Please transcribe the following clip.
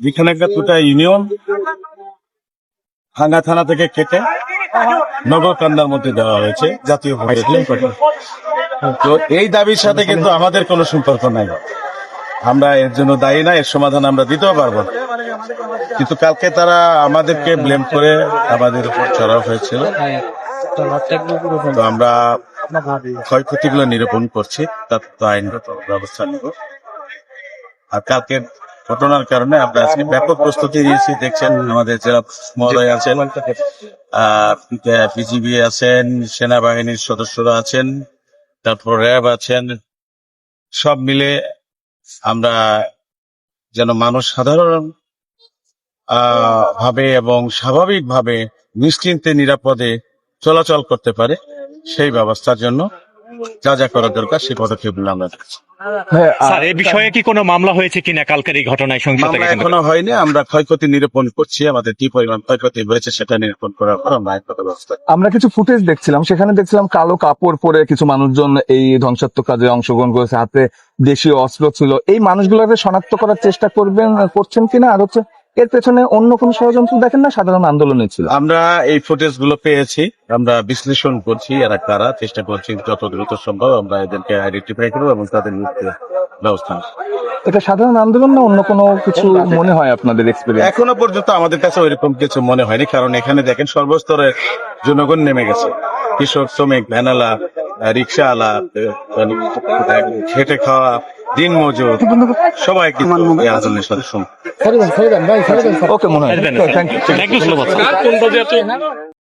যেখানে একটা দুটা ইউনিয়ন ভাঙ্গা থানা থেকে কেটে নগরকান্দার মধ্যে দেওয়া হয়েছে জাতীয় তো এই দাবির সাথে কিন্তু আমাদের কোনো সম্পর্ক নাই। আমরা এর জন্য দায়ী না, এর সমাধান আমরা দিতেও পারবো না। কিন্তু কালকে তারা আমাদেরকে ব্লেম করে আমাদের উপর চড়াও হয়েছিল। তো আমরা ক্ষয়ক্ষতিগুলো নিরূপণ করছি, তার তো আইনগত ব্যবস্থা নেব। আর কালকের ঘটনার কারণে আমরা আজকে ব্যাপক প্রস্তুতি নিয়েছি। দেখছেন আমাদের জেলা মহোদয় আছেন, বিজিবি আছেন, সেনাবাহিনীর সদস্যরা আছেন, তারপর র্যাব আছেন। সব মিলে আমরা যেন মানুষ সাধারণ ভাবে এবং স্বাভাবিকভাবে নিশ্চিন্তে নিরাপদে চলাচল করতে পারে, সেই ব্যবস্থার জন্য যা যা করা দরকার সেই পদক্ষেপগুলো আমরা নিচ্ছি। স্যার, এই বিষয়ে কি কোনো মামলা হয়েছে কিনা কালকের এই ঘটনায়? মামলা এখনো হয়নি, আমরা ক্ষয়ক্ষতি নিরূপণ করছি। আমাদের কি পরিমাণ ক্ষয়ক্ষতি হয়েছে সেটা নিরূপণ করার পর আমরা আইনগত ব্যবস্থা। আমরা কিছু ফুটেজ দেখছিলাম, সেখানে দেখছিলাম কালো কাপড় পরে কিছু মানুষজন এই ধ্বংসাত্মক কাজে অংশগ্রহণ করেছে, হাতে দেশীয় অস্ত্র ছিল। এই মানুষগুলোকে শনাক্ত করার চেষ্টা করছেন কিনা, আর হচ্ছে এর পেছনে অন্য কোন ষড়যন্ত্র দেখেন না? সাধারণ আন্দোলনে ছিল। আমরা এই ফুটেজ গুলো পেয়েছি, আমরা বিশ্লেষণ করছি, এরা কারা, চেষ্টা করছি যত দ্রুত সম্ভব আমরা এদেরকে আইডেন্টিফাই করবো এবং তাদের বিরুদ্ধে ব্যবস্থা নেব। এটা সাধারণ আন্দোলন না অন্য কোনো কিছু মনে হয় আপনাদের এক্সপেরিয়েন্স? এখনো পর্যন্ত আমাদের কাছে ওইরকম কিছু মনে হয়নি, কারণ এখানে দেখেন সর্বস্তরের জনগণ নেমে গেছে। কৃষক, শ্রমিক, ভ্যানালা, রিক্সাওয়ালা, খেটে খাওয়া দিন মজুর, সবাই কিন্তু এই আন্দোলনের সাথে ওকে, মনে হয়। Thank you.